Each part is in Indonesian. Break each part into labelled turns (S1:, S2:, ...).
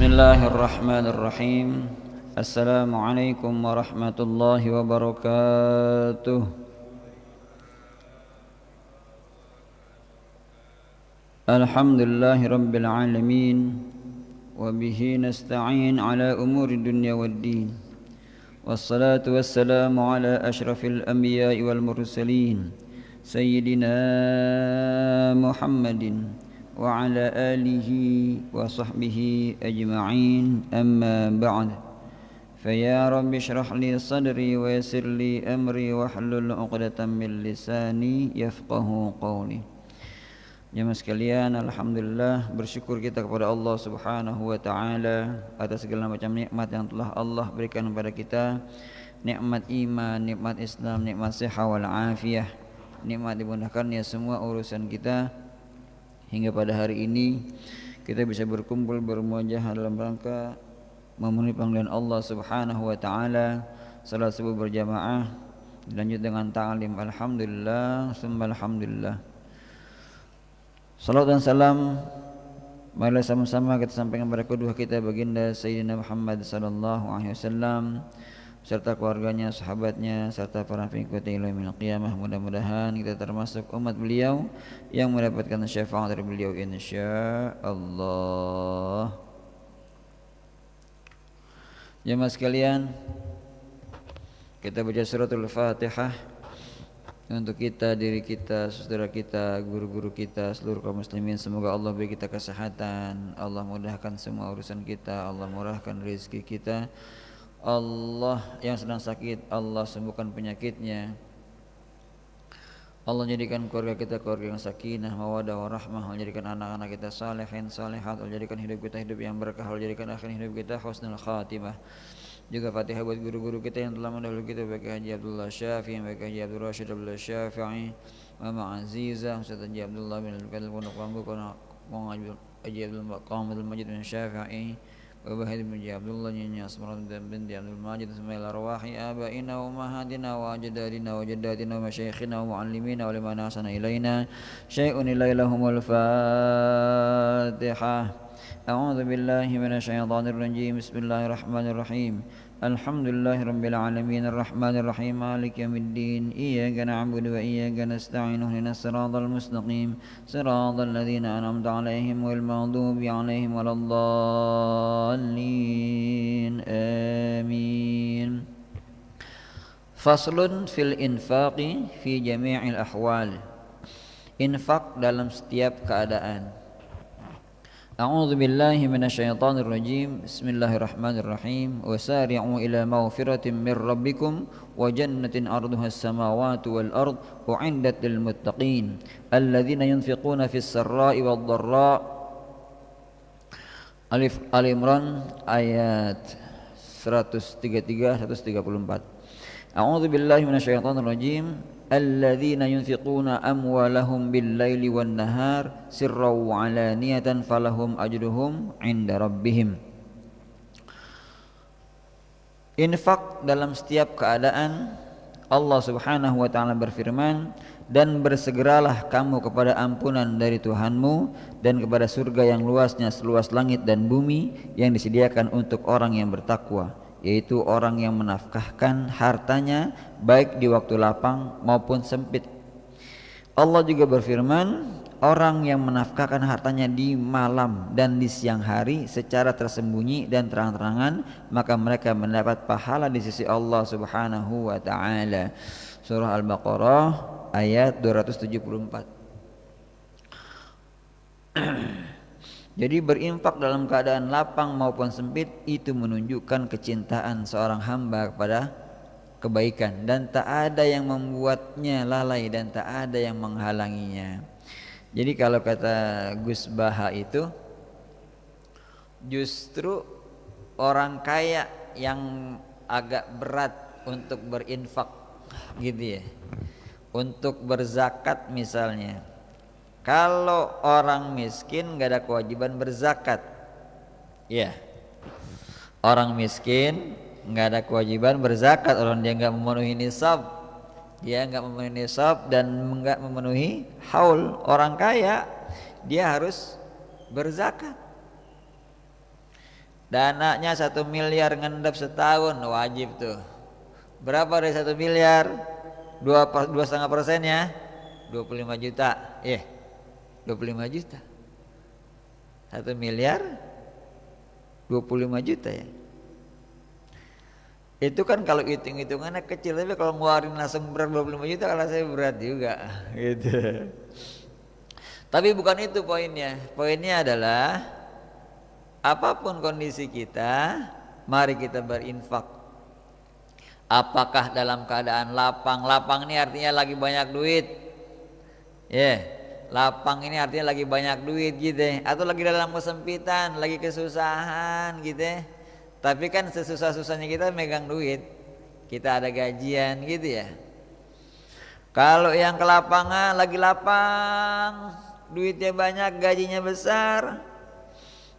S1: Bismillahirrahmanirrahim. Assalamualaikum warahmatullahi wabarakatuh. Alhamdulillahi rabbil alamin. Wabihi nasta'in ala umuri dunya waddin. Wassalatu wassalamu ala ashrafil anbiya'i wal mursalin Sayyidina Muhammadin wa ala alihi wa sahbihi ajma'in, amma ba'd. Faya rabbi syrah li sadri wa yassir li amri wa hlul 'uqdatam min lisani yafqahu qawli. Jemaah sekalian, alhamdulillah, bersyukur kita kepada Allah Subhanahu wa taala atas segala macam nikmat yang telah Allah berikan kepada kita. Nikmat iman, nikmat Islam, nikmat sehat wal afiyah, nikmat dimudahkannya semua urusan kita. Hingga pada hari ini kita bisa berkumpul bermuajah dalam rangka memenuhi panggilan Allah Subhanahu wa taala. Salat subuh berjamaah dilanjut dengan ta'lim. Alhamdulillah, summa alhamdulillah. Salat dan salam marilah sama-sama kita sampaikan kepada kedua kita baginda Sayyidina Muhammad sallallahu alaihi wasallam serta keluarganya, sahabatnya, serta para pengikut ila yaumil qiyamah. Mudah-mudahan kita termasuk umat beliau yang mendapatkan syafaat dari beliau insyaallah. Jemaah sekalian, kita baca suratul Fatihah untuk kita, diri kita, saudara kita, guru-guru kita, seluruh kaum muslimin. Semoga Allah beri kita kesehatan, Allah mudahkan semua urusan kita, Allah murahkan rezeki kita. Allah yang sedang sakit, Allah sembuhkan penyakitnya. Allah jadikan keluarga kita keluarga yang sakinah, mawaddah, warahmah. Allah jadikan anak-anak kita salihin, salihat. Allah jadikan hidup kita hidup yang berkah. Allah jadikan akhir hidup kita husnul khatimah. Juga Fatihah buat guru-guru kita yang telah mendahului kita, baik Haji Abdullah Syafi'i, baik Haji Abdul Rashid Abdullah Syafi'i, Mama Azizah, Ustaz Haji Abdullah bin Al-Qadil Pondok Bambu, Haji Abdul Majid bin Syafi'i, Wabahid bin Abdullah, Nyanyi Asmarat binti Abdul Majid, Ismail Arwahi abaina wa mahatina wa ajdadina wa jaddatina wa masyayikhina wa muallimina wa liman ahsana ilaina syai'un ilailahumul Fatihah. A'udzu billahi minasyaitonir rajim. Bismillahirrahmanirrahim. Alhamdulillahi rabbil alamin arrahmanir rahim maliki yaumiddin iyyaka na'budu wa iyyaka nasta'in ihdinas siratal mustaqim siratal ladzina an'amta 'alaihim ghairil maghdubi 'alaihim waladdallin amin. Faslun fil infaqi fi jami'il ahwal. Infak dalam setiap keadaan. A'udzu billahi minasyaitonir rajim. Bismillahirrahmanirrahim. Wasari'u ila maghfiratin mir rabbikum wa jannatin 'arduhas samawati wal ard u'iddat lil muttaqin alladzina yunfiquna fis sarra'i wad dharra. Alif Al-Imran ayat 133 134. A'udzu billahi minasyaitonir rajim. Alladzina yunfiquna amwalahum bil-laili wan-nahar sirran wa 'alaniyatan falahum ajruhum 'inda rabbihim. Infak dalam setiap keadaan. Allah Subhanahu wa taala berfirman, dan bersegeralah kamu kepada ampunan dari Tuhanmu dan kepada surga yang luasnya seluas langit dan bumi yang disediakan untuk orang yang bertakwa, yaitu orang yang menafkahkan hartanya baik di waktu lapang maupun sempit. Allah juga berfirman, orang yang menafkahkan hartanya di malam dan di siang hari secara tersembunyi dan terang-terangan, maka mereka mendapat pahala di sisi Allah Subhanahu wa taala. Surah Al-Baqarah ayat 274. Jadi berinfak dalam keadaan lapang maupun sempit itu menunjukkan kecintaan seorang hamba kepada kebaikan, dan tak ada yang membuatnya lalai dan tak ada yang menghalanginya. Jadi kalau kata Gus Baha itu, justru orang kaya yang agak berat untuk berinfak gitu ya, untuk berzakat misalnya. Kalau orang miskin gak ada kewajiban berzakat, ya. Orang miskin nggak ada kewajiban berzakat, orang dia nggak memenuhi nisab, dan nggak memenuhi haul. Orang kaya dia harus berzakat. dananya 1 miliar ngendap setahun, wajib tuh. Berapa dari 1 miliar? 2,5% ya, 25 juta. 25 juta. 1 miliar 25 juta ya. Itu kan kalau hitung-hitungannya kecil, tapi kalau ngeluarin langsung berat 25 juta kalau saya berat juga gitu. Tapi bukan itu poinnya. Poinnya adalah apapun kondisi kita, mari kita berinfak. Apakah dalam keadaan lapang? Lapang ini artinya lagi banyak duit. Lapang ini artinya lagi banyak duit gitu. Atau lagi dalam kesempitan, lagi kesusahan gitu. Tapi kan sesusah-susahnya kita megang duit. Kita ada gajian gitu ya. Kalau yang ke lapangan lagi lapang, duitnya banyak, gajinya besar,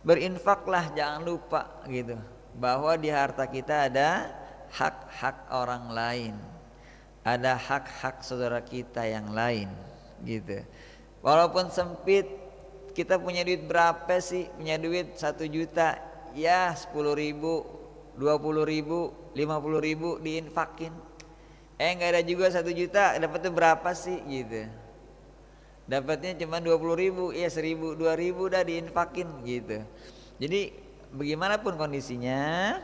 S1: berinfaklah, jangan lupa gitu. Bahwa di harta kita ada hak-hak orang lain. Ada hak-hak saudara kita yang lain gitu. Walaupun sempit, kita punya duit berapa sih? Punya duit 1 juta, ya 10 ribu, 20 ribu, 50 ribu diinfakin. Enggak ada juga 1 juta, dapatnya berapa sih gitu. Dapatnya cuma 20 ribu, ya 1000, 2000 dah diinfakin gitu. Jadi bagaimanapun kondisinya,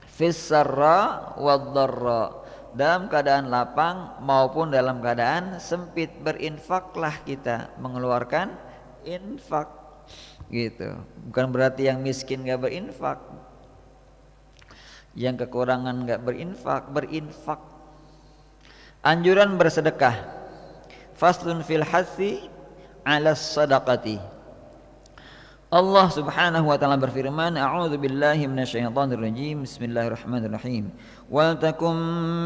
S1: fis-sarra wad-dharra, dalam keadaan lapang maupun dalam keadaan sempit, berinfaklah kita, mengeluarkan infak gitu. Bukan berarti yang miskin gak berinfak, yang kekurangan gak berinfak, berinfak. Anjuran bersedekah. Faslun fil hathi 'ala sadaqati. Allah Subhanahu wa taala berfirman, a'udzu billahi minasyaitonir rajim. Bismillahirrahmanirrahim. Wal takum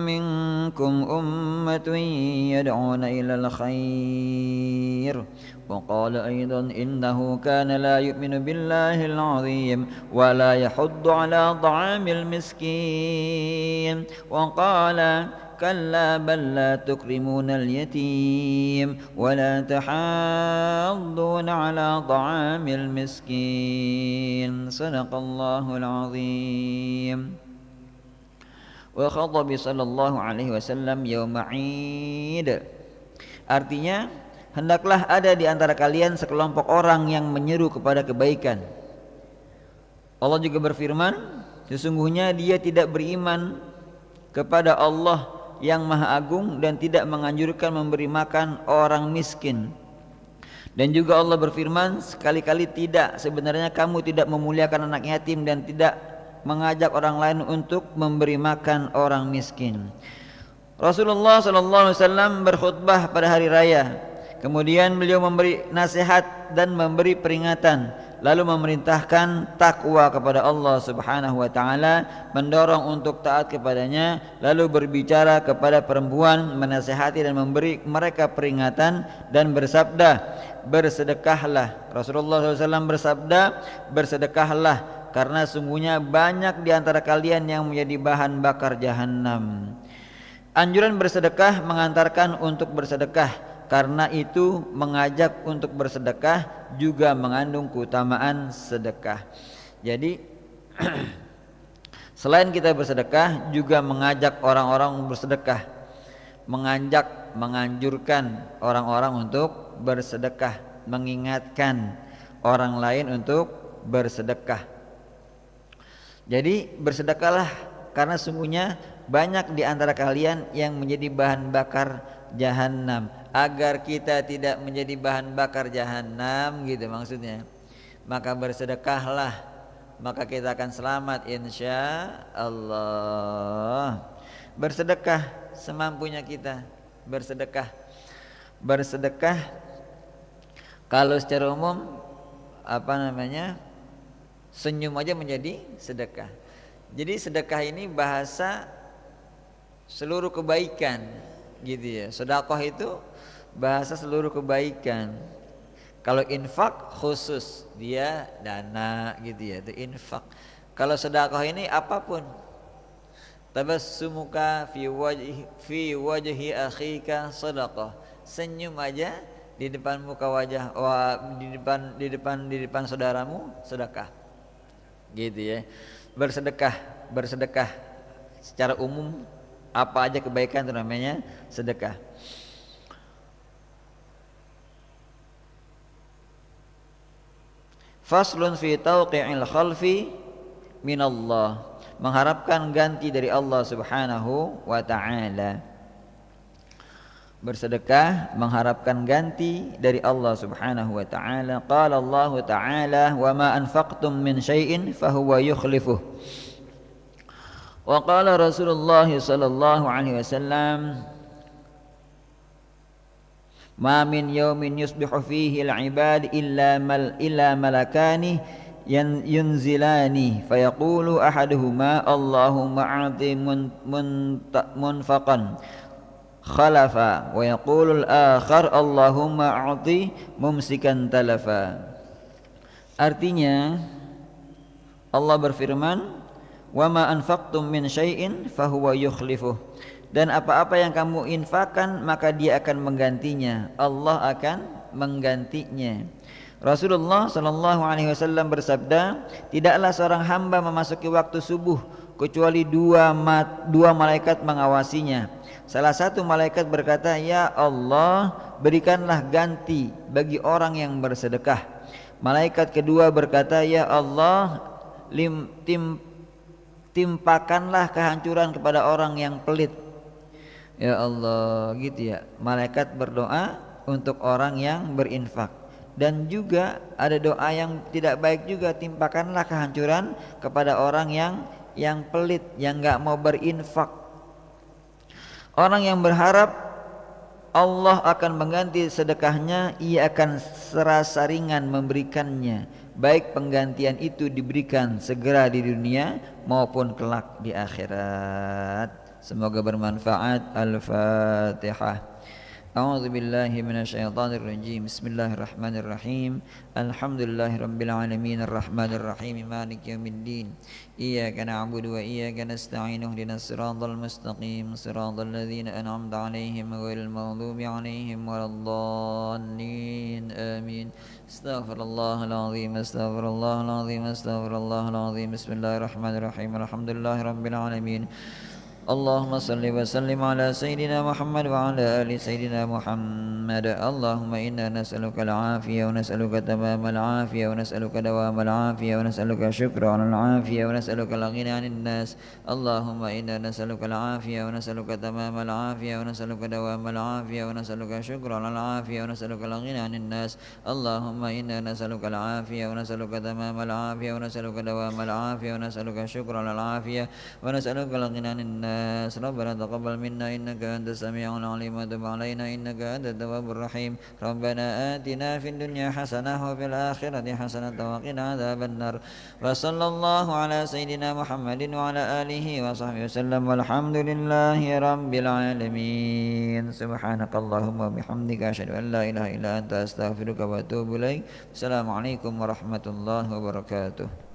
S1: minkum ummatun yad'una ilal khair. Wa qala aidan innahu kana la yu'minu billahil 'azim wa la yahuddu 'ala ta'amil miskin. Wa qala كلا بل لا تكرمون اليتيم ولا تحاضون على طعام المسكين صدق الله العظيم وخطب صلى الله عليه وسلم يوم عيد. Artinya, hendaklah ada di antara kalian sekelompok orang yang menyeru kepada kebaikan. Allah juga berfirman, sesungguhnya dia tidak beriman kepada Allah yang Maha Agung dan tidak menganjurkan memberi makan orang miskin. Dan juga Allah berfirman, sekali-kali tidak, sebenarnya kamu tidak memuliakan anak yatim dan tidak mengajak orang lain untuk memberi makan orang miskin. Rasulullah SAW berkhutbah pada hari raya. Kemudian beliau memberi nasihat dan memberi peringatan, lalu memerintahkan takwa kepada Allah Subhanahu wa taala, mendorong untuk taat kepadanya, lalu berbicara kepada perempuan, menasihati dan memberi mereka peringatan dan bersabda, bersedekahlah. Rasulullah SAW bersabda, bersedekahlah karena sungguhnya banyak di antara kalian yang menjadi bahan bakar jahanam. Anjuran bersedekah mengantarkan untuk bersedekah. Karena itu mengajak untuk bersedekah juga mengandung keutamaan sedekah. Jadi selain kita bersedekah juga mengajak orang-orang bersedekah, menganjurkan orang-orang untuk bersedekah, mengingatkan orang lain untuk bersedekah. Jadi bersedekahlah karena sungguhnya banyak di antara kalian yang menjadi bahan bakar jahanam. Agar kita tidak menjadi bahan bakar jahanam gitu maksudnya, maka bersedekahlah, maka kita akan selamat insya Allah. Bersedekah semampunya kita, bersedekah kalau secara umum senyum aja menjadi sedekah. Jadi sedekah ini bahasa seluruh kebaikan gitu ya. Sedekah itu bahasa seluruh kebaikan. Kalau infak khusus dia dana gitu ya, itu infak. Kalau sedekah ini apapun. Tabassumuka fi wajhi akhika sedekah. Senyum aja di depan muka wajah di depan saudaramu sedekah. gitu ya. Bersedekah, bersedekah secara umum apa aja kebaikan itu namanya sedekah. Faslun fi tauqi'il khalfi minallah, mengharapkan ganti dari Allah Subhanahu wa taala. Bersedekah mengharapkan ganti dari Allah Subhanahu wa taala. Qala Allah taala, "Wa ma anfaqtum min syai'in fahuwa yukhlifuh." Wa qala Rasulullah sallallahu alaihi wasallam, "Ma min yawmin yusbihu fihi al-'ibad illa malakani yunzilani fayaqulu ahaduhuma Allahumma a'ti munfaqan khalafa wa yaqulul akhar Allahumma a'ti mumsikan talafa." Artinya Allah berfirman, "Wa ma anfaqtum min syai'in fahuwa yukhlifuh." Dan apa-apa yang kamu infakkan maka dia akan menggantinya. Allah akan menggantinya. Rasulullah sallallahu alaihi wasallam bersabda, "Tidaklah seorang hamba memasuki waktu subuh kecuali dua malaikat mengawasinya. Salah satu malaikat berkata, 'Ya Allah, berikanlah ganti bagi orang yang bersedekah.' Malaikat kedua berkata, 'Ya Allah, timpakanlah kehancuran kepada orang yang pelit.'" Ya Allah, gitu ya. Malaikat berdoa untuk orang yang berinfak. Dan juga ada doa yang tidak baik juga, timpakanlah kehancuran kepada orang yang pelit, yang enggak mau berinfak. Orang yang berharap Allah akan mengganti sedekahnya, ia akan serasa ringan memberikannya, baik penggantian itu diberikan segera di dunia maupun kelak di akhirat. Semoga bermanfaat. Al-Fatihah. A'udzu billahi minasyaitonir rajim. Bismillahirrahmanirrahim. Alhamdulillahirabbil alamin arrahmanir rahim maliki yaumiddin. Iyyaka na'budu wa iyyaka nasta'in ihdinas siratal mustaqim siratal ladzina an'amta 'alaihim ghairil maghdubi 'alaihim waladdallin. Amin. Astaghfirullahal azim, astaghfirullahal azim, astaghfirullahal azim. Bismillahirrahmanirrahim. Alhamdulillahirabbil alamin. Allahumma salli wa sallim ala Sayyidina Muhammad wa ala ali Sayyidina Muhammad. Allahumma inna nas'aluka al-afiyah wa nas'aluka tamam al-afiyah wa nas'aluka dawam al-afiyah wa nas'aluka syukra al-afiyah wa nas'aluka al-ghina 'anil nas. Allahumma inna nas'aluka al-afiyah wa nas'aluka tamam al-afiyah wa nas'aluka dawam al-afiyah wa nas'aluka syukra al-afiyah wa nas'aluka al-ghina 'anil nas. Allahumma inna nas'aluka al-afiyah wa nas'aluka tamam al-afiyah wa nas'aluka dawam al-afiyah wa nas'aluka syukra al-afiyah wa nas'aluka al-ghina 'anil nas. ربنا تقبل منا إنك أنت السميع العليم وتب علينا إنك أنت التواب الرحيم. ربنا آتنا في الدنيا حسنة وفي الآخرة حسنة وقنا عذاب النار. وصلى الله على سيدنا محمد وعلى آله وصحبه وسلم والحمد لله رب العالمين. سبحانك اللهم وبحمدك أشهد أن لا إله إلا أنت أستغفرك وأتوب إليك. السلام عليكم ورحمة الله وبركاته.